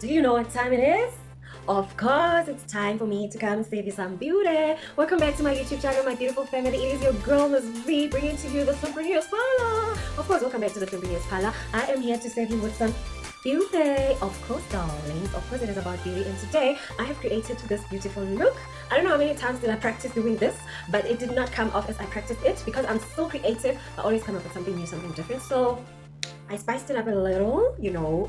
Do you know what time it is? Of course, it's time for me to come save you some beauty. Welcome back to my YouTube channel, my beautiful family. It is your girl, Miss V, bringing to you the Flimprenews Parlor. Of course, welcome back to the Flimprenews Parlor. I am here to save you with some beauty. Of course, darlings. Of course, it is about beauty. And today, I have created this beautiful look. I don't know how many times did I practice doing this, but it did not come off as I practiced it because I'm so creative. I always come up with something new, something different. So I spiced it up a little,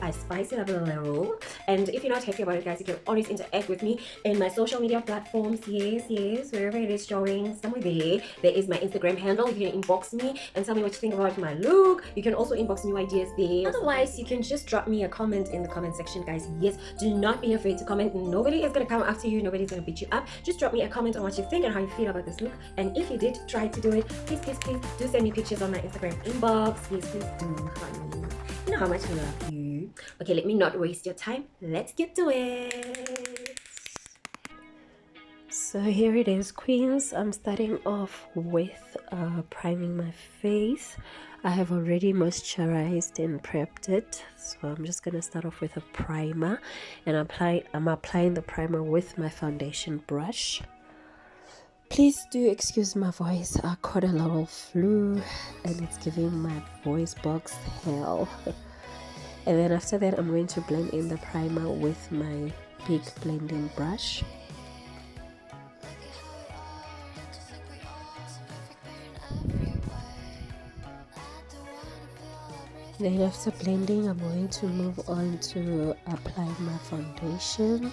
I spiced it up a little. And if you're not happy about it, guys, you can always interact with me in my social media platforms. Yes, wherever it is showing, somewhere there is my Instagram handle. You can inbox me and tell me what you think about my look. You can also inbox new ideas there. Otherwise, you can just drop me a comment in the comment section, guys. Yes, do not be afraid to comment. Nobody is gonna come after you. Nobody's gonna beat you up. Just drop me a comment on what you think and how you feel about this look. And if you did try to do it, please do send me pictures on my Instagram inbox. Please do, honey. You know how much I love you. Okay, let me not waste your time. Let's get to it. So here it is, queens. I'm starting off with priming my face. I have already moisturized and prepped it, so I'm just gonna start off with a primer, and I'm applying the primer with my foundation brush. Please do excuse my voice. I caught a little flu and it's giving my voice box hell. And then after that, I'm going to blend in the primer with my big blending brush. Then after blending, I'm going to move on to apply my foundation.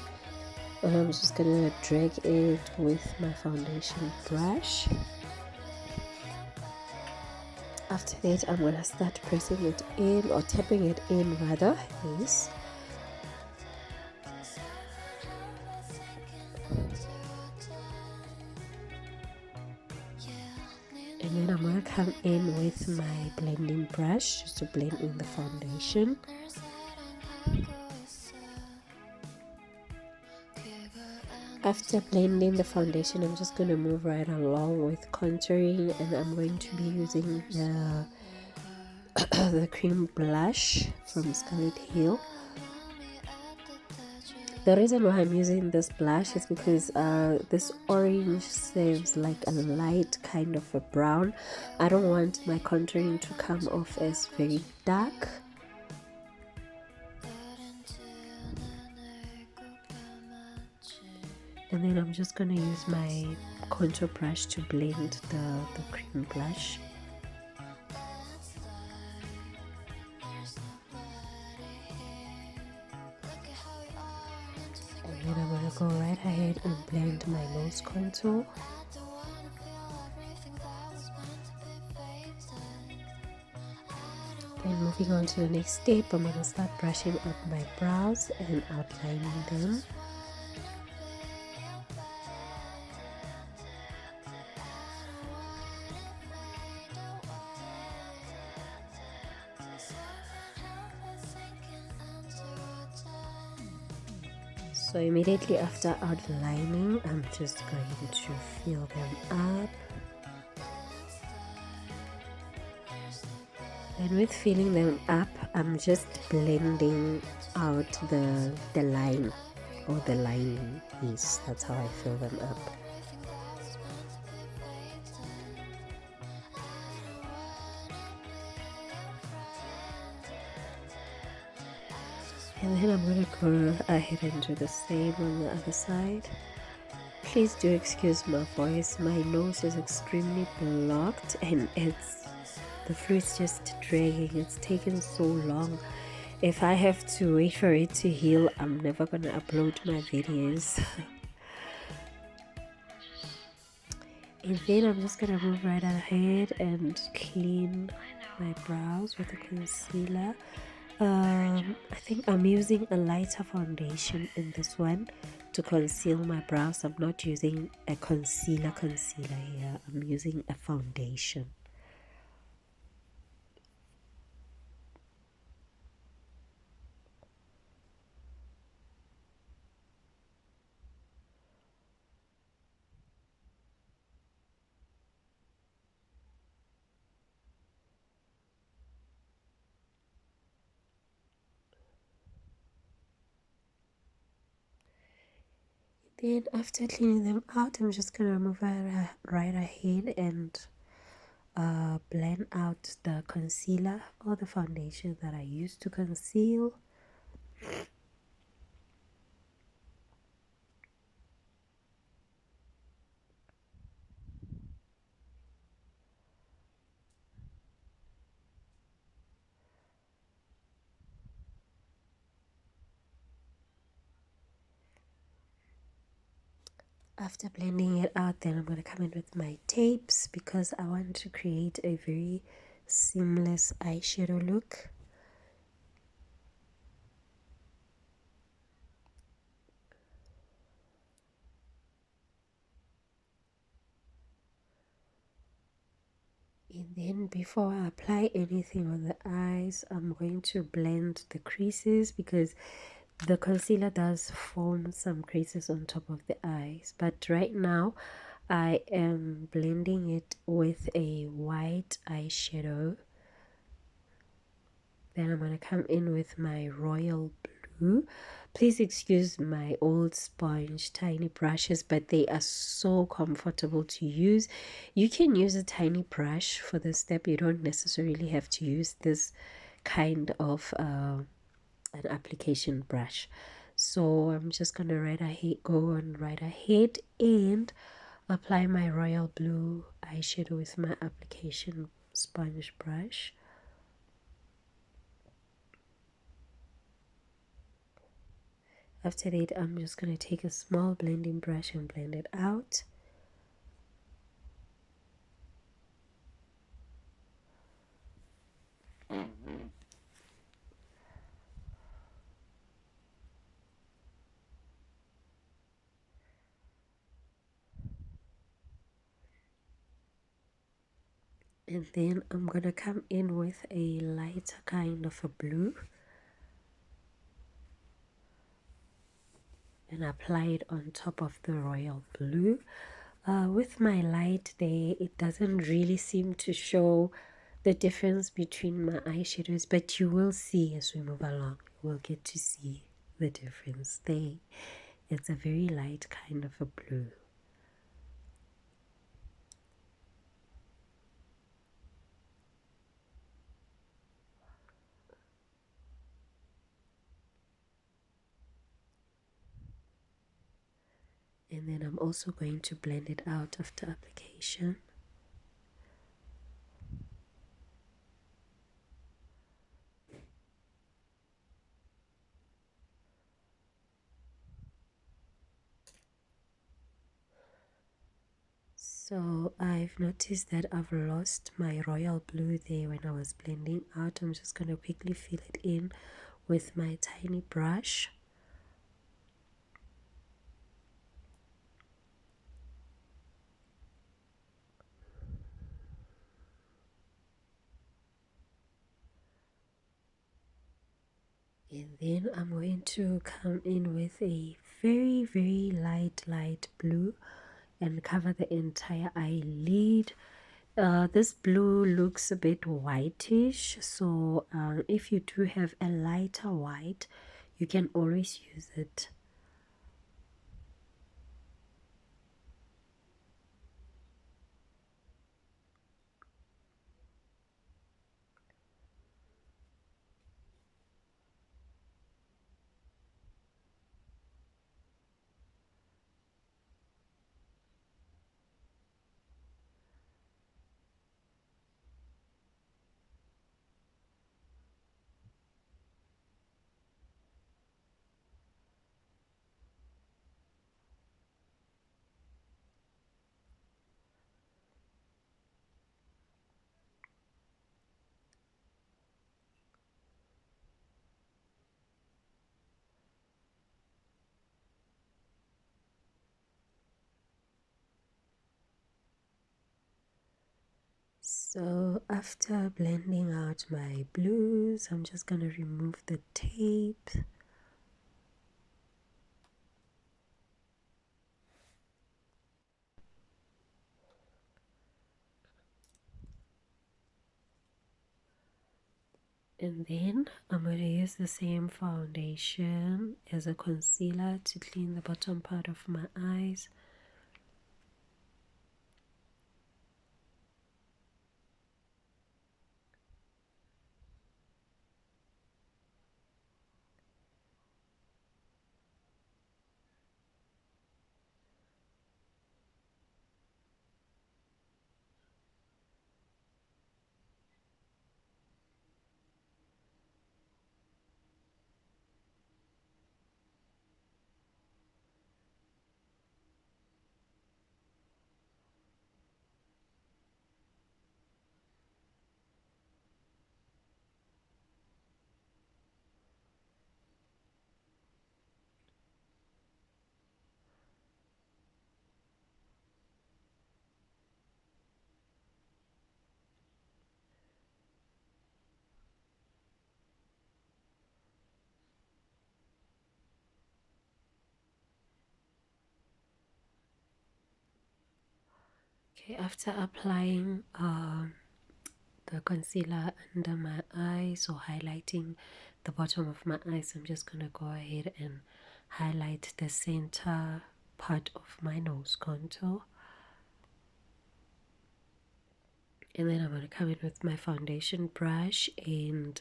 And I'm just gonna drag it with my foundation brush. After that, I'm gonna start pressing it in, or tapping it in rather, yes. And then I'm gonna come in with my blending brush just to blend in the foundation. After blending the foundation, I'm just going to move right along with contouring, and I'm going to be using the cream blush from Scarlet Hill. The reason why I'm using this blush is because this orange serves like a light kind of a brown. I don't want my contouring to come off as very dark. And then I'm just going to use my contour brush to blend the cream blush. And then I'm going to go right ahead and blend my nose contour. Then moving on to the next step, I'm going to start brushing up my brows and outlining them. So immediately after outlining, I'm just going to fill them up. And with filling them up, I'm just blending out the line, or the line piece. That's how I fill them up. And then I'm going to go ahead and do the same on the other side. Please do excuse my voice. My nose is extremely blocked and the flu is just dragging. It's taken so long. If I have to wait for it to heal, I'm never going to upload my videos. And then I'm just going to move right ahead and clean my brows with a concealer. I think I'm using a lighter foundation in this one to conceal my brows. I'm not using a concealer here. I'm using a foundation. Then after cleaning them out, I'm just gonna move right ahead and blend out the concealer or the foundation that I used to conceal. After blending it out, then I'm going to come in with my tapes because I want to create a very seamless eyeshadow look. And then before I apply anything on the eyes, I'm going to blend the creases because the concealer does form some creases on top of the eyes. But right now, I am blending it with a white eyeshadow. Then I'm going to come in with my royal blue. Please excuse my old sponge tiny brushes, but they are so comfortable to use. You can use a tiny brush for this step. You don't necessarily have to use this kind of an application brush. So I'm just going to go on right ahead and apply my royal blue eyeshadow with my application sponge brush. After that, I'm just going to take a small blending brush and blend it out. And then I'm going to come in with a lighter kind of a blue and apply it on top of the royal blue. With my light there, it doesn't really seem to show the difference between my eyeshadows, but you will see as we move along. You will get to see the difference there. It's a very light kind of a blue. And then I'm also going to blend it out after application. So I've noticed that I've lost my royal blue there when I was blending out. I'm just going to quickly fill it in with my tiny brush. And then I'm going to come in with a very light blue and cover the entire eyelid. This blue looks a bit whitish, so if you do have a lighter white, you can always use it. So after blending out my blues, I'm just going to remove the tape. And then I'm going to use the same foundation as a concealer to clean the bottom part of my eyes. Okay, after applying the concealer under my eyes or highlighting the bottom of my eyes, I'm just gonna go ahead and highlight the center part of my nose contour. And then I'm gonna come in with my foundation brush and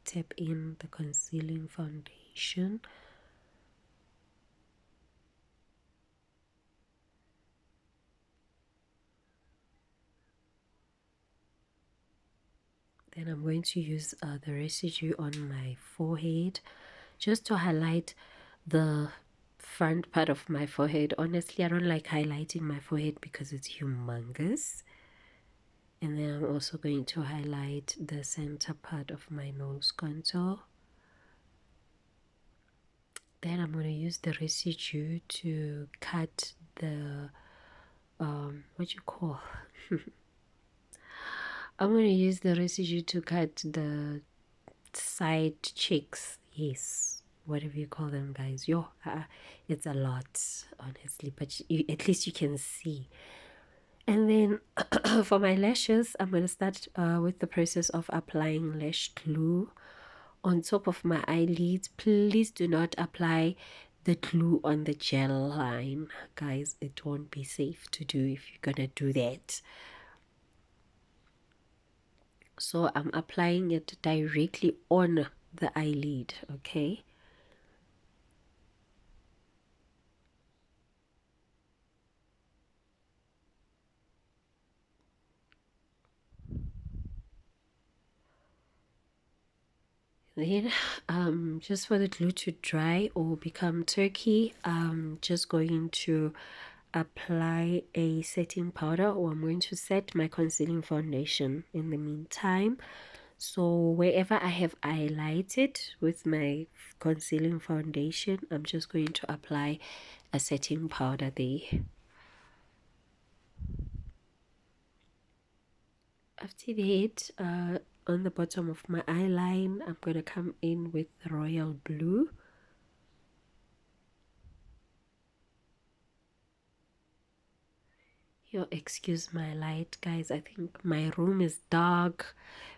tap in the concealing foundation. Then I'm going to use the residue on my forehead just to highlight the front part of my forehead. Honestly, I don't like highlighting my forehead because it's humongous. And then I'm also going to highlight the center part of my nose contour. Then I'm going to use the residue to cut the what you call I'm going to use the residue to cut the side cheeks. Yes, whatever you call them, guys. It's a lot, honestly, but at least you can see. And then for my lashes, I'm going to start with the process of applying lash glue on top of my eyelids. Please do not apply the glue on the gel line, guys. It won't be safe to do if you're gonna do that. So I'm applying it directly on the eyelid, okay? Then just for the glue to dry or become turkey, I'm just going to apply a setting powder, or I'm going to set my concealing foundation in the meantime. So wherever I have highlighted with my concealing foundation, I'm just going to apply a setting powder there. After that, on the bottom of my eyeline, I'm going to come in with royal blue. Yo, excuse my light, guys. I think my room is dark,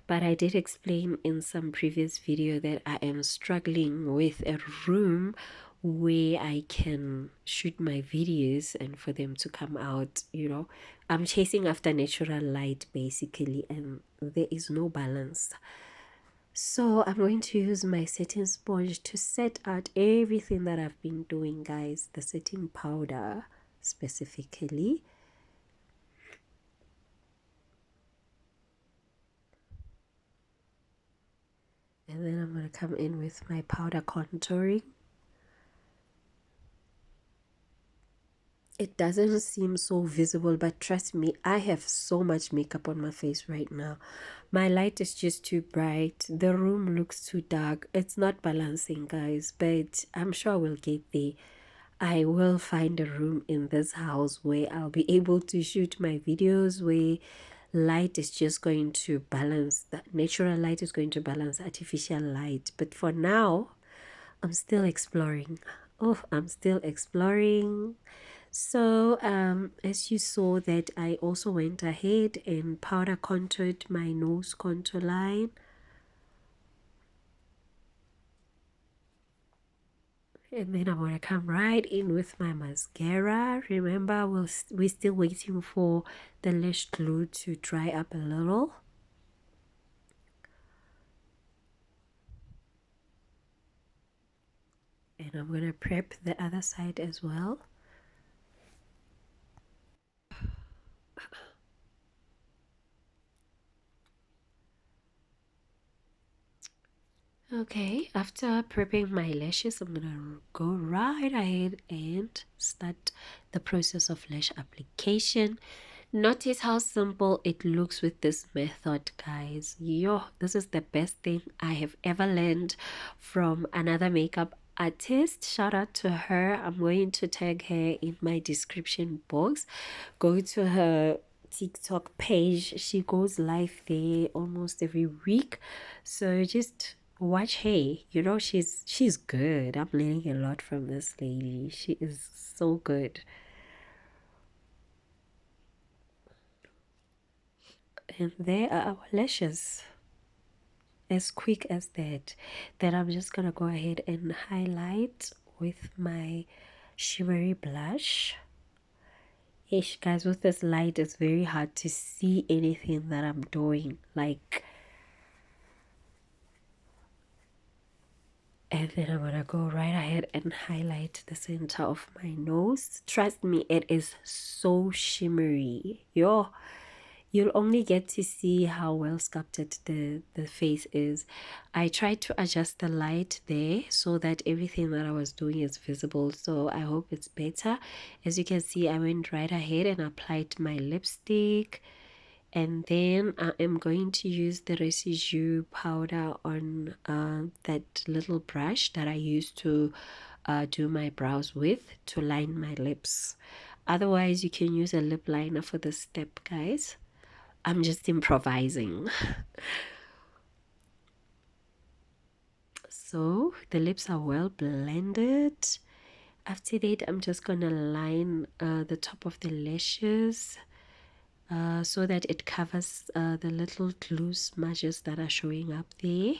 but I did explain in some previous video that I am struggling with a room where I can shoot my videos and for them to come out, you know. I'm chasing after natural light basically, and there is no balance. So I'm going to use my setting sponge to set out everything that I've been doing, guys. The setting powder specifically. And then I'm going to come in with my powder contouring. It doesn't seem so visible, but trust me, I have so much makeup on my face right now. My light is just too bright. The room looks too dark. It's not balancing, guys, but I'm sure we'll get there. I will find a room in this house where I'll be able to shoot my videos, where light is just going to balance, that natural light is going to balance artificial light. But for now, I'm still exploring. Oh, I'm still exploring. So as you saw that I also went ahead and powder contoured my nose contour line. And then I'm going to come right in with my mascara. Remember, we're still waiting for the lash glue to dry up a little. And I'm going to prep the other side as well. Okay, after prepping my lashes, I'm gonna go right ahead and start the process of lash application. Notice how simple it looks with this method, guys. Yo, this is the best thing I have ever learned from another makeup artist. Shout out to her. I'm going to tag her in my description box. Go to her TikTok page. She goes live there almost every week. So just watch Heey. You know, she's good. I'm learning a lot from this lady. She is so good. And there are our lashes. As quick as that. Then I'm just gonna go ahead and highlight with my shimmery blush. Ish, guys, with this light it's very hard to see anything that I'm doing, like. And then I'm gonna go right ahead and highlight the center of my nose. Trust me, it is so shimmery. Yo, you'll only get to see how well sculpted the face is. I tried to adjust the light there so that everything that I was doing is visible, so I hope it's better. As you can see, I went right ahead and applied my lipstick, and then I am going to use the residue powder on that little brush that I used to do my brows with to line my lips. Otherwise, you can use a lip liner for this step, guys. I'm just improvising. So the lips are well blended. After that, I'm just gonna line the top of the lashes so that it covers the little glue smudges that are showing up there.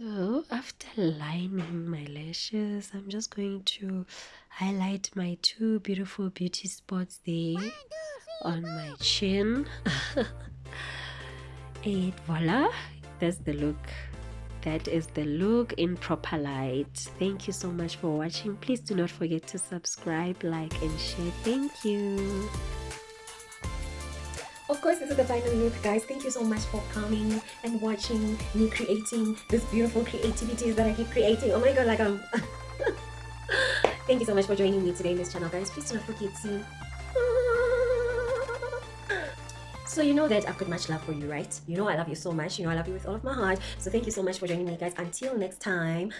So after lining my lashes, I'm just going to highlight my two beautiful beauty spots there on my chin. And voila, that's the look. That is the look in proper light. Thank you so much for watching. Please do not forget to subscribe, like, and share. Thank you. Of course, this is the final look, guys. Thank you so much for coming and watching me creating this beautiful creativities that I keep creating. Oh my god, like thank you so much for joining me today in this channel, guys. Please do not forget to so you know that I've got much love for you, right? You know I love you so much. You know I love you with all of my heart. So thank you so much for joining me, guys. Until next time.